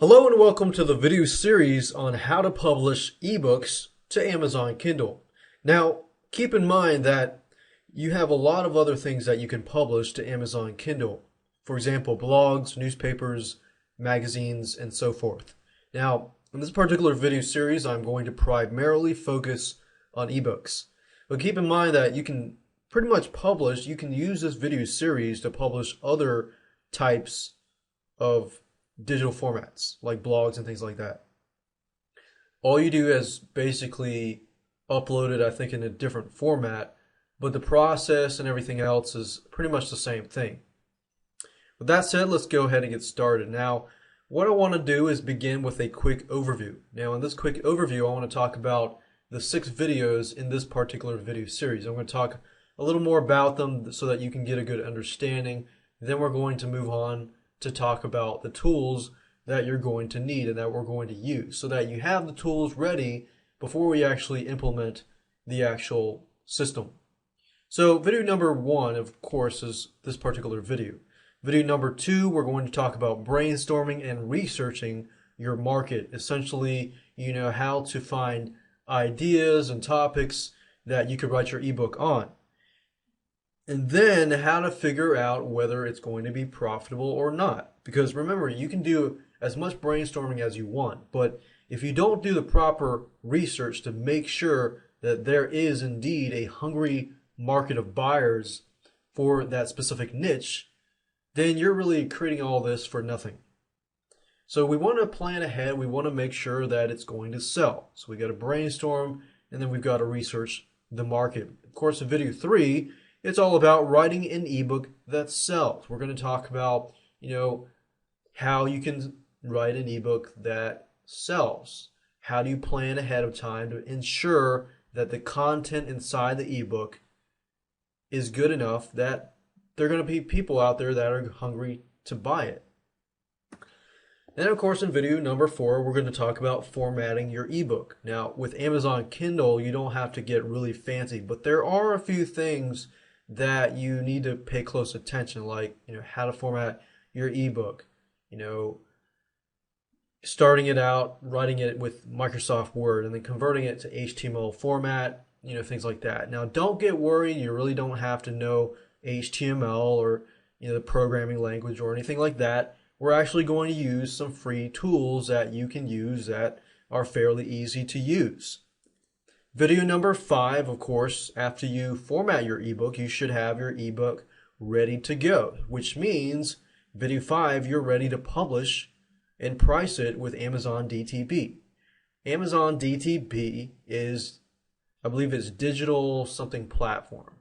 Hello and welcome to the video series on how to publish ebooks to Amazon Kindle. Now, keep in mind that you have a lot of other things that you can publish to Amazon Kindle. For example, blogs, newspapers, magazines, and so forth. Now, in this particular video series, I'm going to primarily focus on ebooks. But keep in mind that you can pretty much you can use this video series to publish other types of digital formats like blogs and things like that. All you do is basically upload it, I think, in a different format, but the process and everything else is pretty much the same thing. With that said, let's go ahead and get started. Now, what I want to do is begin with a quick overview. Now, in this quick overview, I want to talk about the 6 videos in this particular video series. I'm going to talk a little more about them so that you can get a good understanding. Then we're going to move on to talk about the tools that you're going to need and that we're going to use so that you have the tools ready before we actually implement the actual system. So video number 1, of course, is this particular video. Video number 2, we're going to talk about brainstorming and researching your market. Essentially, you know how to find ideas and topics that you could write your ebook on. And then how to figure out whether it's going to be profitable or not. Because remember, you can do as much brainstorming as you want, but if you don't do the proper research to make sure that there is indeed a hungry market of buyers for that specific niche, then you're really creating all this for nothing. So we want to plan ahead. We want to make sure that it's going to sell. So we got to brainstorm, and then we've got to research the market. Of course, in video 3, it's all about writing an ebook that sells. We're going to talk about, how you can write an ebook that sells. How do you plan ahead of time to ensure that the content inside the ebook is good enough that there are going to be people out there that are hungry to buy it. And of course, in video number 4, we're going to talk about formatting your ebook. Now, with Amazon Kindle, you don't have to get really fancy, but there are a few things that you need to pay close attention, like how to format your ebook, starting it out, writing it with Microsoft Word, and then converting it to HTML format, things like that. Now, don't get worried. You really don't have to know HTML or the programming language or anything like that. We're actually going to use some free tools that you can use that are fairly easy to use. Video number 5, of course, after you format your ebook, you should have your ebook ready to go, which means video 5, you're ready to publish and price it with Amazon DTP. Amazon DTP is, I believe it's digital something platform.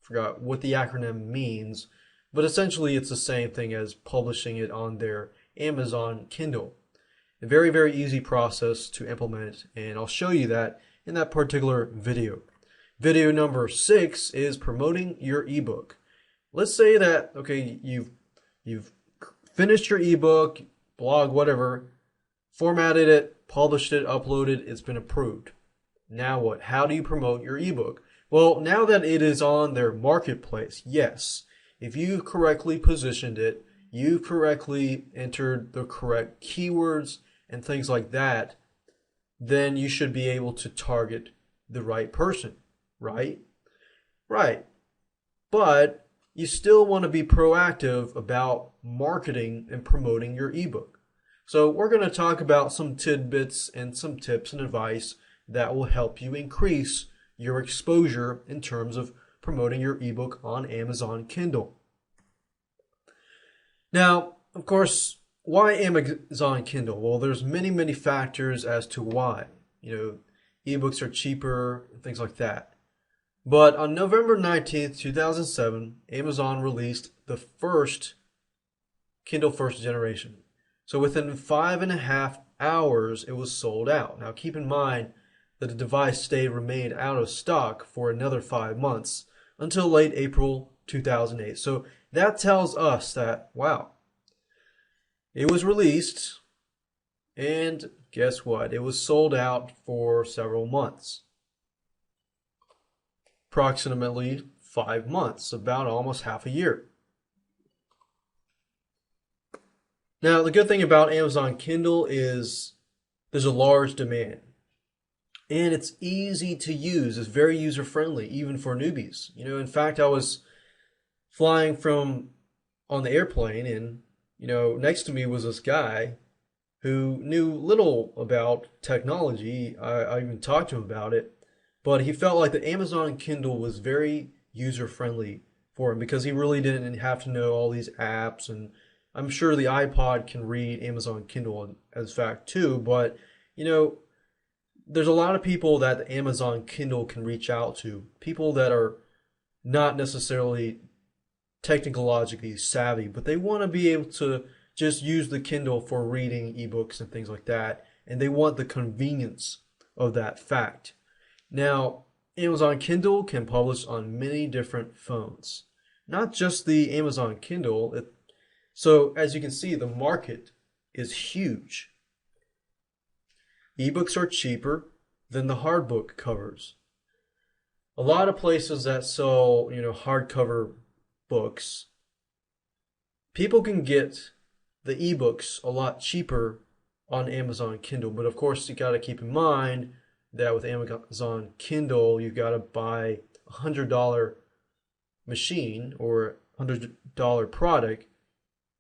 Forgot what the acronym means, but essentially it's the same thing as publishing it on their Amazon Kindle. A very, very easy process to implement, and I'll show you that in that particular video. Video number 6 is promoting your ebook. Let's say that, okay, you've finished your ebook, blog, whatever, formatted it, published it, uploaded, it's been approved. Now what? How do you promote your ebook? Well, now that it is on their marketplace, yes, if you correctly positioned it, you correctly entered the correct keywords and things like that, then you should be able to target the right person, right? Right. But you still want to be proactive about marketing and promoting your ebook. So we're going to talk about some tidbits and some tips and advice that will help you increase your exposure in terms of promoting your ebook on Amazon Kindle. Now, of course, why Amazon Kindle? Well, there's many factors as to why. Ebooks are cheaper, things like that. But on November 19th, 2007, Amazon released the first Kindle first generation. So within 5.5 hours, it was sold out. Now keep in mind that the device remained out of stock for another 5 months until late April 2008. So that tells us that, wow, it was released, and guess what? It was sold out for several months. Approximately 5 months, about almost half a year. Now, the good thing about Amazon Kindle is there's a large demand and it's easy to use. It's very user friendly, even for newbies. In fact, I was flying from on the airplane and, next to me was this guy who knew little about technology. I even talked to him about it, but he felt like the Amazon Kindle was very user friendly for him because he really didn't have to know all these apps. And I'm sure the iPod can read Amazon Kindle as fact too, but you know, there's a lot of people that the Amazon Kindle can reach out to, people that are not necessarily technologically savvy, but they want to be able to just use the Kindle for reading ebooks and things like that, and they want the convenience of that fact. Now, Amazon Kindle can publish on many different phones, not just the Amazon Kindle. So, as you can see, the market is huge. Ebooks are cheaper than the hardbook covers. A lot of places that sell, hardcover books, people can get the ebooks a lot cheaper on Amazon Kindle. But of course, you got to keep in mind that with Amazon Kindle, you got to buy $100 machine or $100 product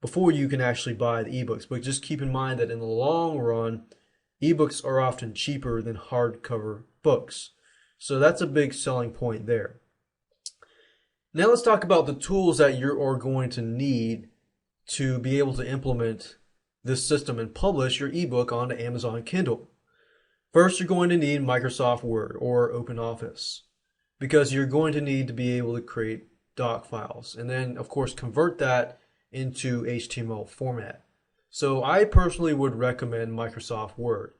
before you can actually buy the ebooks. But just keep in mind that in the long run, ebooks are often cheaper than hardcover books. So that's a big selling point there. Now let's talk about the tools that you are going to need to be able to implement this system and publish your ebook onto Amazon Kindle. First, you're going to need Microsoft Word or OpenOffice because you're going to need to be able to create doc files and then, of course, convert that into HTML format. So I personally would recommend Microsoft Word.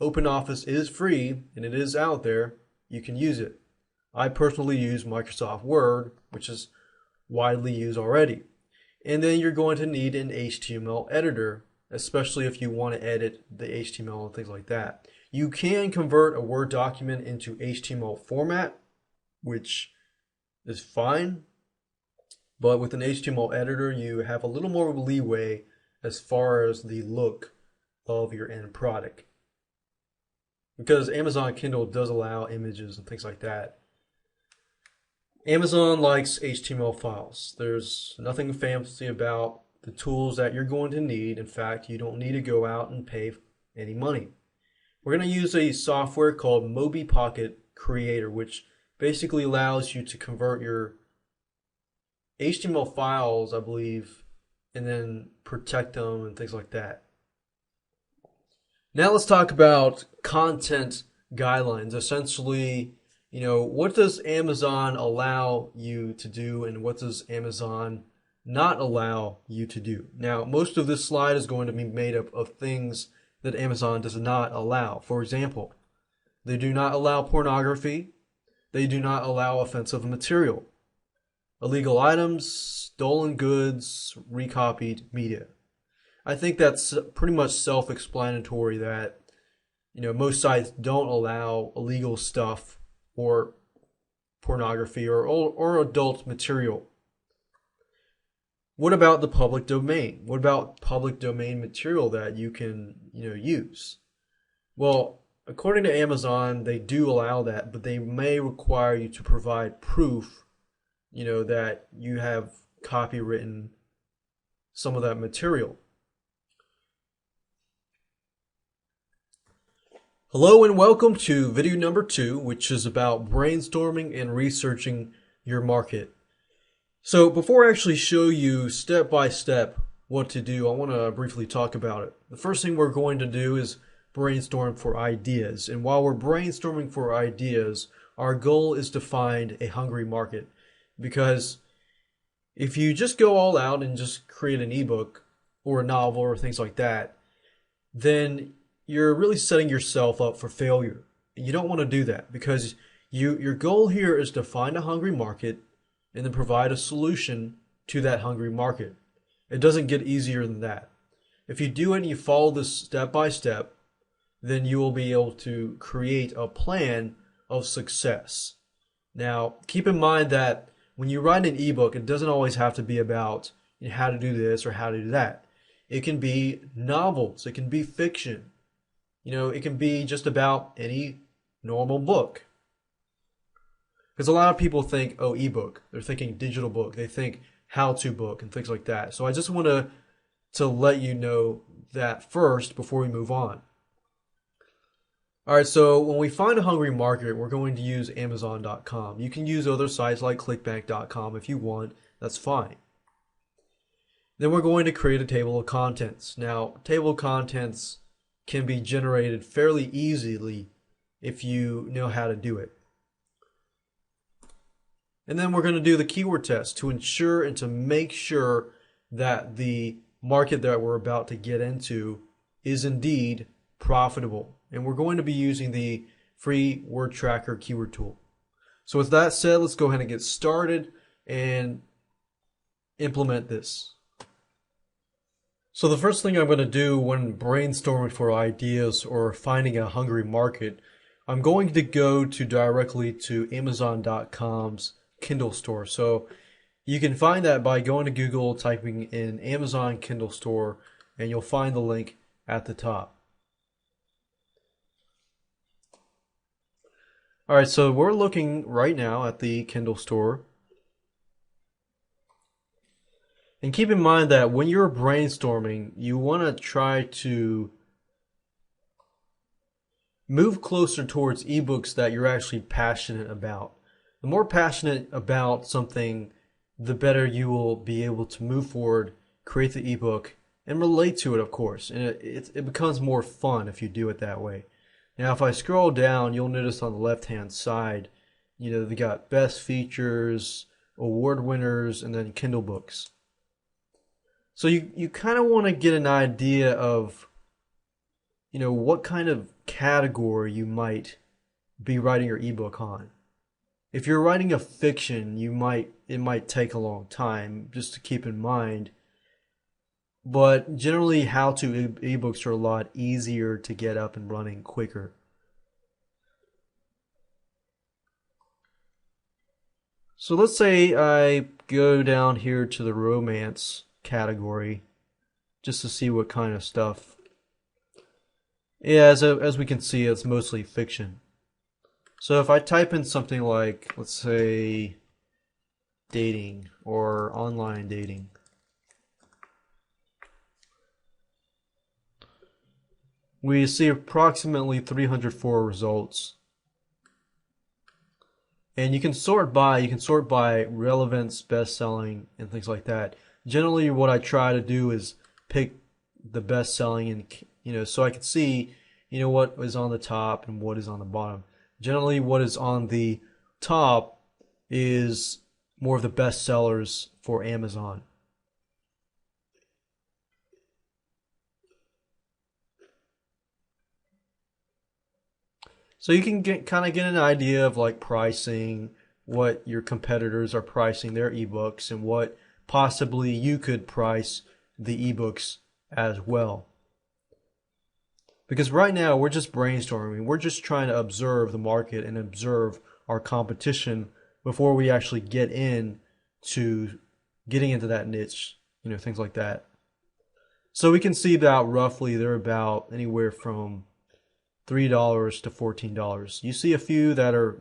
OpenOffice is free and it is out there. You can use it. I personally use Microsoft Word, which is widely used already. And then you're going to need an HTML editor, especially if you want to edit the HTML and things like that. You can convert a Word document into HTML format, which is fine. But with an HTML editor, you have a little more leeway as far as the look of your end product. Because Amazon Kindle does allow images and things like that. Amazon likes HTML files. There's nothing fancy about the tools that you're going to need. In fact, you don't need to go out and pay any money. We're going to use a software called MobiPocket Creator, which basically allows you to convert your HTML files, I believe, and then protect them and things like that. Now let's talk about content guidelines. Essentially, what does Amazon allow you to do and what does Amazon not allow you to do? Now, most of this slide is going to be made up of things that Amazon does not allow. For example, they do not allow pornography. They do not allow offensive material, illegal items, stolen goods, recopied media. I think that's pretty much self-explanatory that, most sites don't allow illegal stuff or pornography or adult material. What about the public domain? What about public domain material that you can, use? Well, according to Amazon, they do allow that, but they may require you to provide proof, that you have copywritten some of that material. Hello and welcome to video number 2, which is about brainstorming and researching your market. So before I actually show you step by step what to do, I want to briefly talk about it. The first thing we're going to do is brainstorm for ideas. And while we're brainstorming for ideas, our goal is to find a hungry market. Because if you just go all out and just create an ebook or a novel or things like that, then you're really setting yourself up for failure. You don't want to do that because your goal here is to find a hungry market and then provide a solution to that hungry market. It doesn't get easier than that. If you do it and you follow this step by step, then you will be able to create a plan of success. Now, keep in mind that when you write an ebook, it doesn't always have to be about how to do this or how to do that. It can be novels. It can be fiction. It can be just about any normal book. Because a lot of people think, oh, ebook. They're thinking digital book. They think how-to book and things like that. So I just want to let you know that first before we move on. All right, so when we find a hungry market, we're going to use Amazon.com. You can use other sites like ClickBank.com if you want. That's fine. Then we're going to create a table of contents. Now, table of contents can be generated fairly easily if you know how to do it. And then we're going to do the keyword test to ensure and to make sure that the market that we're about to get into is indeed profitable. And we're going to be using the free word tracker keyword tool. So with that said, let's go ahead and get started and implement this. So the first thing I'm going to do when brainstorming for ideas or finding a hungry market, I'm going to go directly to Amazon.com's Kindle store. So you can find that by going to Google, typing in Amazon Kindle store, and you'll find the link at the top. All right, so we're looking right now at the Kindle store. And keep in mind that when you're brainstorming, you want to try to move closer towards ebooks that you're actually passionate about. The more passionate about something, the better you will be able to move forward, create the ebook, and relate to it, of course. And it becomes more fun if you do it that way. Now, if I scroll down, you'll notice on the left-hand side, they got best features, award winners, and then Kindle books. So you kind of want to get an idea of, what kind of category you might be writing your ebook on. If you're writing a fiction, it might take a long time, just to keep in mind. But generally, how-to ebooks are a lot easier to get up and running quicker. So let's say I go down here to the romance category just to see what kind of stuff. Yeah, as we can see, it's mostly fiction. So if I type in something like, let's say, dating or online dating. We see approximately 304 results. And you can sort by relevance, best-selling, and things like that. Generally, what I try to do is pick the best-selling and, so I can see, what is on the top and what is on the bottom. Generally, what is on the top is more of the best sellers for Amazon. So you can kind of get an idea of like pricing, what your competitors are pricing their ebooks, and what possibly you could price the ebooks as well. Because right now we're just brainstorming. We're just trying to observe the market and observe our competition before we actually get into getting into that niche, things like that. So we can see that roughly they're about anywhere from $3 to $14. You see a few that are,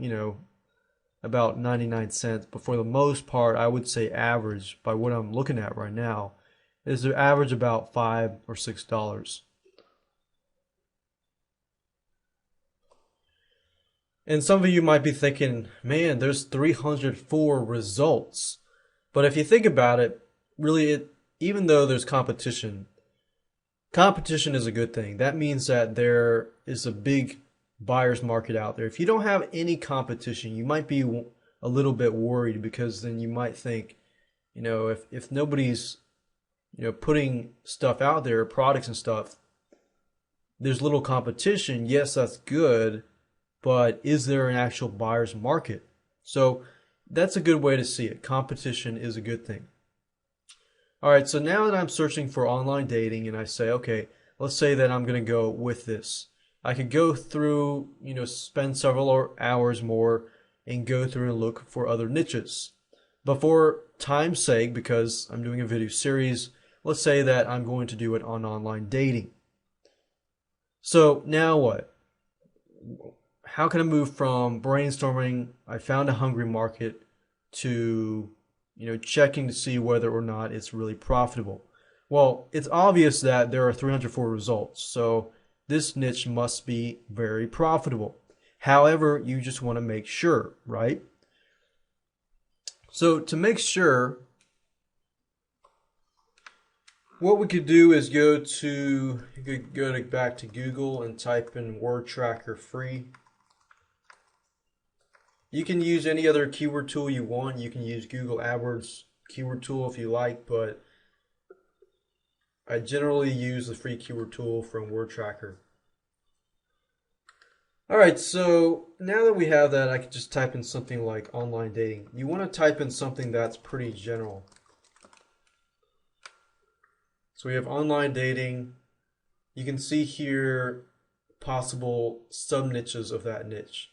about 99 cents, but for the most part, I would say average, by what I'm looking at right now, is the average about $5 or $6. And some of you might be thinking, man, there's 304 results. But if you think about it, really, even though there's competition is a good thing. That means that there is a big buyer's market out there. If you don't have any competition, you might be a little bit worried, because then you might think, if nobody's, putting stuff out there, products and stuff, there's little competition. Yes, that's good, but is there an actual buyer's market? So that's a good way to see it. Competition is a good thing. All right, so now that I'm searching for online dating and I say, okay, let's say that I'm going to go with this. I could go through, spend several hours more and go through and look for other niches. But for time's sake, because I'm doing a video series, let's say that I'm going to do it on online dating. So now what? How can I move from brainstorming, I found a hungry market, to checking to see whether or not it's really profitable? Well, it's obvious that there are 304 results, so this niche must be very profitable. However, you just want to make sure, right? So to make sure, what we could do is go back to Google and type in word tracker free. You can use any other keyword tool you want. You can use Google AdWords keyword tool if you like, but I generally use the free keyword tool from Word Tracker. Alright, so now that we have that, I can just type in something like online dating. You want to type in something that's pretty general. So we have online dating. You can see here possible sub-niches of that niche.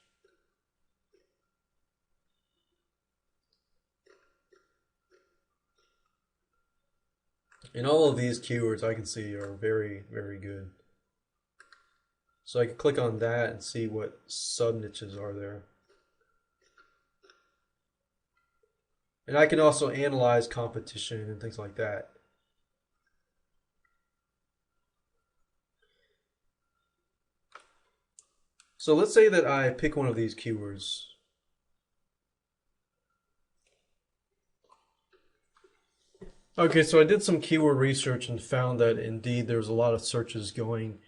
And all of these keywords I can see are very, very good. So I can click on that and see what sub-niches are there. And I can also analyze competition and things like that. So let's say that I pick one of these keywords. Okay, so I did some keyword research and found that indeed there's a lot of searches going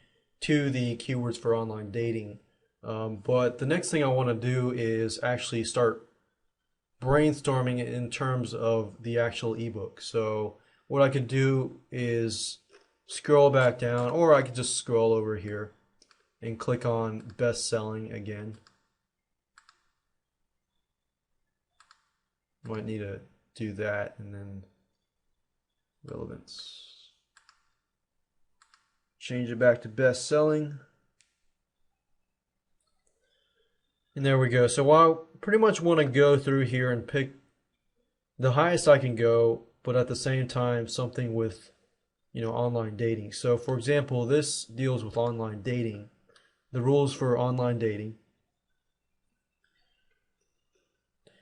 to the keywords for online dating. But the next thing I want to do is actually start brainstorming in terms of the actual ebook. So what I could do is scroll back down, or I could just scroll over here and click on best selling again. Might need to do that, and then relevance. Change it back to best selling. And there we go. So I pretty much want to go through here and pick the highest I can go, but at the same time something with online dating. So for example, this deals with online dating, the rules for online dating.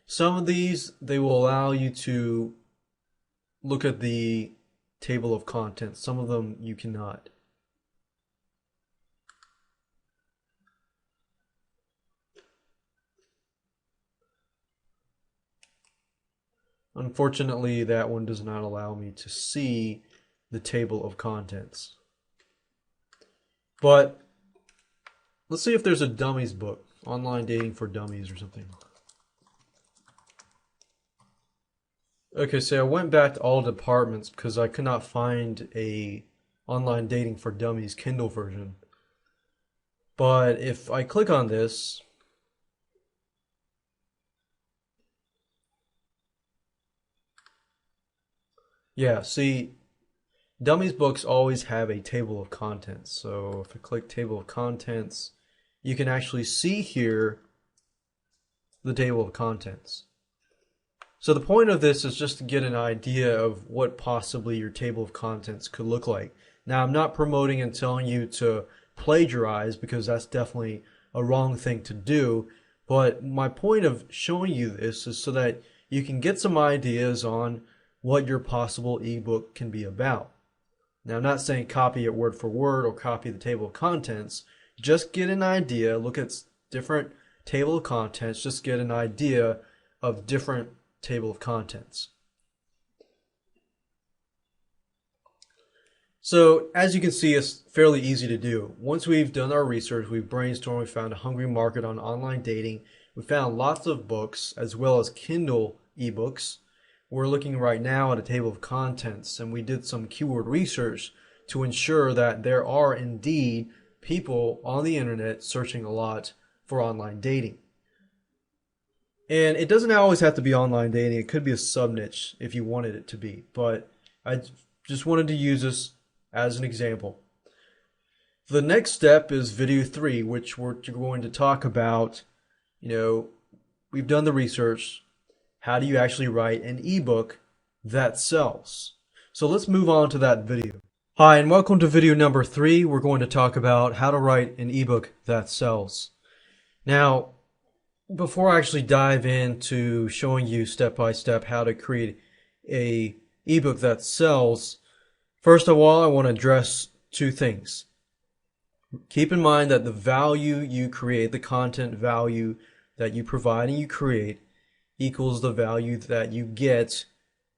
Some of these, they will allow you to look at the table of contents. Some of them you cannot. Unfortunately, that one does not allow me to see the table of contents. But let's see if there's a dummies book, online dating for dummies or something. Okay, so I went back to all departments because I could not find a online dating for dummies Kindle version. But if I click on this, yeah, see, dummies books always have a table of contents. So if I click table of contents, you can actually see here the table of contents. So the point of this is just to get an idea of what possibly your table of contents could look like. Now, I'm not promoting and telling you to plagiarize, because that's definitely a wrong thing to do. But my point of showing you this is so that you can get some ideas on what your possible ebook can be about. Now, I'm not saying copy it word for word or copy the table of contents. Just get an idea, look at different table of contents, just get an idea of different table of contents. So as you can see, it's fairly easy to do. Once we've done our research, we've brainstormed, we found a hungry market on online dating, we found lots of books as well as Kindle ebooks. We're looking right now at a table of contents, and we did some keyword research to ensure that there are indeed people on the internet searching a lot for online dating. And it doesn't always have to be online dating. It could be a sub-niche if you wanted it to be. But I just wanted to use this as an example. The next step is video 3, which we're going to talk about, we've done the research. How do you actually write an ebook that sells? So let's move on to that video. Hi, and welcome to video number 3. We're going to talk about how to write an ebook that sells. Now, before I actually dive into showing you step by step how to create a ebook that sells, first of all, I want to address two things. Keep in mind that the value you create, the content value that you provide and you create, equals the value that you get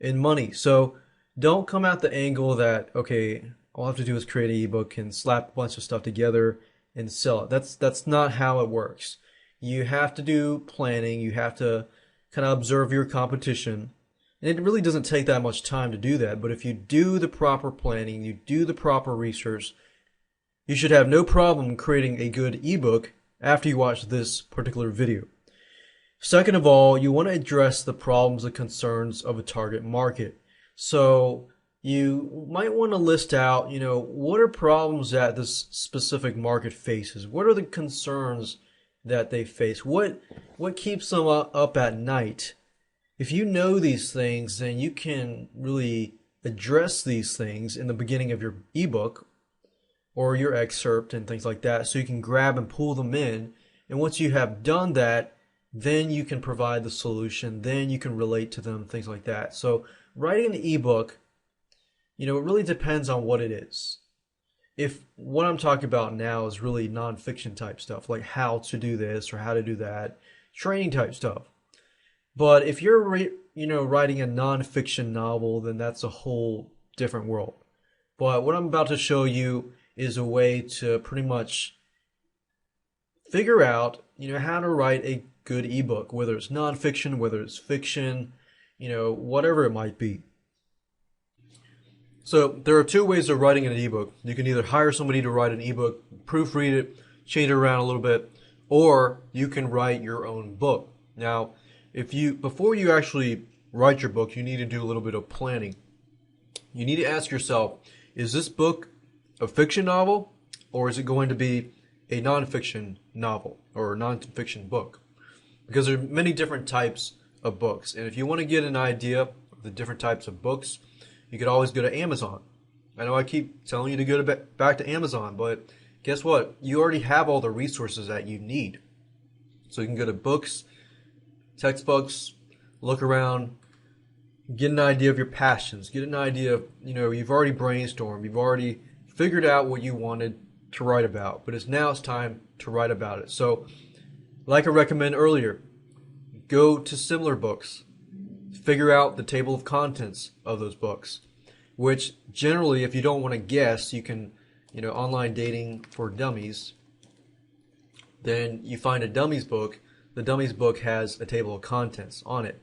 in money. So don't come at the angle that, okay, all I have to do is create an ebook and slap a bunch of stuff together and sell it. That's not how it works. You have to do planning. You have to kind of observe your competition. And it really doesn't take that much time to do that. But if you do the proper planning, you do the proper research, you should have no problem creating a good ebook after you watch this particular video. Second of all, you want to address the problems and concerns of a target market. So you might want to list out, what are problems that this specific market faces? What are the concerns that they face? What keeps them up at night? If you know these things, then you can really address these things in the beginning of your ebook or your excerpt and things like that, so you can grab and pull them in. And once you have done that, then you can provide the solution, then you can relate to them, things like that. So writing an ebook, it really depends on what it is. If what I'm talking about now is really nonfiction type stuff, like how to do this or how to do that, training type stuff. But if you're writing a nonfiction novel, then that's a whole different world. But what I'm about to show you is a way to pretty much figure out, how to write a good ebook, whether it's nonfiction, whether it's fiction, whatever it might be. So there are two ways of writing an ebook. You can either hire somebody to write an ebook, proofread it, change it around a little bit, or you can write your own book. Now, before you actually write your book, you need to do a little bit of planning. You need to ask yourself, is this book a fiction novel, or is it going to be a nonfiction novel or a nonfiction book? Because there are many different types of books. And if you want to get an idea of the different types of books, you could always go to Amazon. I know I keep telling you to go back to Amazon, but guess what? You already have all the resources that you need. So you can go to books, textbooks, look around, get an idea of your passions, get an idea of, you've already brainstormed, you've already figured out what you wanted to write about, but it's time to write about it. So, like I recommended earlier, go to similar books, figure out the table of contents of those books, which generally, if you don't want to guess, you can, online dating for dummies, then you find a dummies book. The dummies book has a table of contents on it.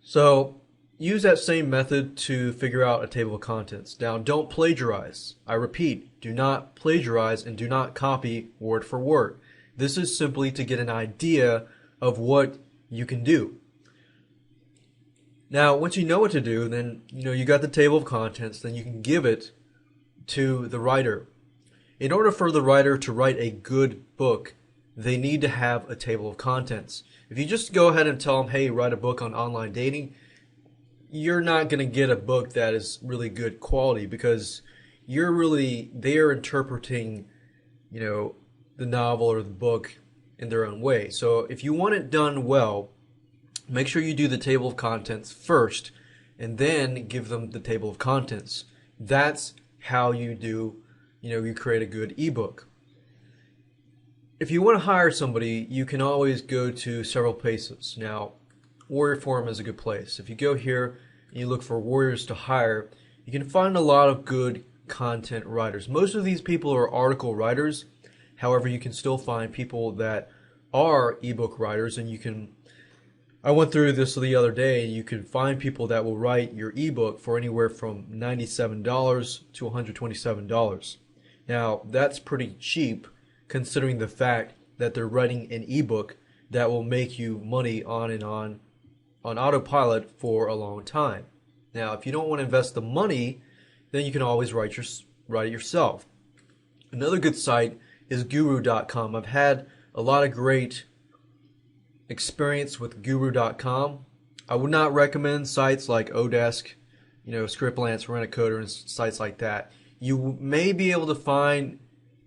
So use that same method to figure out a table of contents. Now, don't plagiarize. I repeat, do not plagiarize and do not copy word for word. This is simply to get an idea of what you can do. Now, once you know what to do, then you got the table of contents, then you can give it to the writer. In order for the writer to write a good book, they need to have a table of contents. If you just go ahead and tell them, hey, write a book on online dating, you're not going to get a book that is really good quality, because they're interpreting, the novel or the book in their own way. So if you want it done well, make sure you do the table of contents first and then give them the table of contents. That's how you do, you create a good ebook. If you want to hire somebody, you can always go to several places. Now, Warrior Forum is a good place. If you go here and you look for warriors to hire, you can find a lot of good content writers. Most of these people are article writers. However, you can still find people that are ebook writers, and I went through this the other day, and you can find people that will write your ebook for anywhere from $97 to $127. Now, that's pretty cheap considering the fact that they're writing an ebook that will make you money on autopilot for a long time. Now, if you don't want to invest the money, then you can always write it yourself. Another good site is guru.com. I've had a lot of great experience with guru.com. I would not recommend sites like Odesk, Scriptlance, Rent-A-Coder, and sites like that. You may be able to find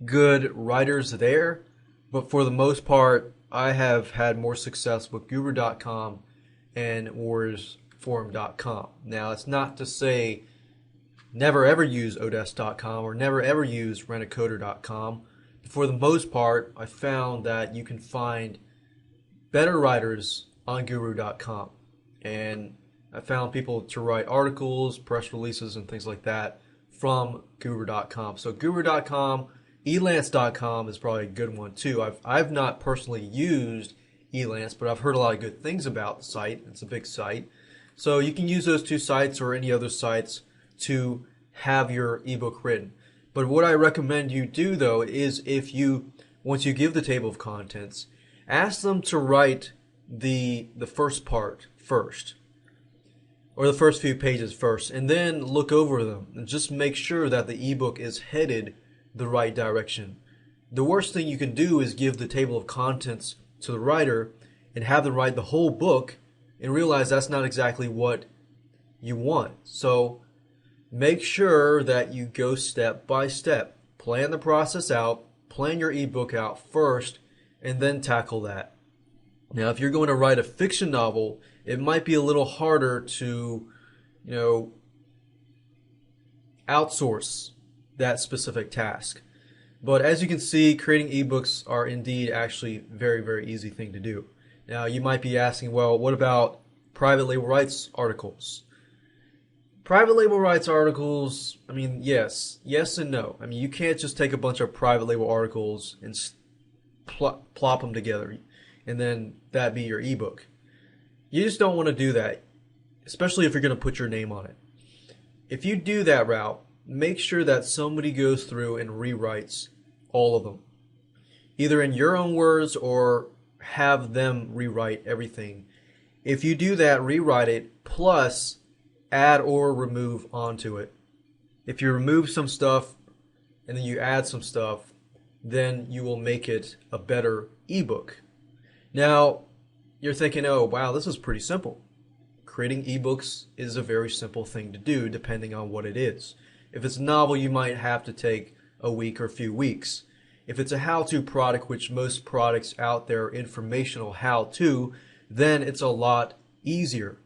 good writers there, but for the most part, I have had more success with Guru.com and WarriorsForum.com. Now, it's not to say never ever use Odesk.com or never ever use Rent-A-Coder.com. For the most part, I found that you can find better writers on Guru.com. And I found people to write articles, press releases, and things like that from Guru.com. So Guru.com, Elance.com is probably a good one too. I've not personally used Elance, but I've heard a lot of good things about the site. It's a big site. So you can use those two sites or any other sites to have your ebook written. But what I recommend you do though is once you give the table of contents, ask them to write the first part first, or the first few pages first, and then look over them and just make sure that the ebook is headed the right direction. The worst thing you can do is give the table of contents to the writer and have them write the whole book and realize that's not exactly what you want. So make sure that you go step by step. Plan the process out, plan your ebook out first, and then tackle that. Now, if you're going to write a fiction novel, it might be a little harder to, outsource that specific task. But as you can see, creating ebooks are indeed actually very, very easy thing to do. Now, you might be asking, well, what about private label rights articles? Private label rights articles, yes and no. You can't just take a bunch of private label articles and plop them together and then that be your ebook. You just don't want to do that, especially if you're going to put your name on it. If you do that route, make sure that somebody goes through and rewrites all of them, either in your own words or have them rewrite everything. If you do that, rewrite it, plus add or remove onto it. If you remove some stuff and then you add some stuff, then you will make it a better ebook. Now, you're thinking, oh, wow, this is pretty simple. Creating ebooks is a very simple thing to do depending on what it is. If it's a novel, you might have to take a week or a few weeks. If it's a how-to product, which most products out there are informational how-to, then it's a lot easier.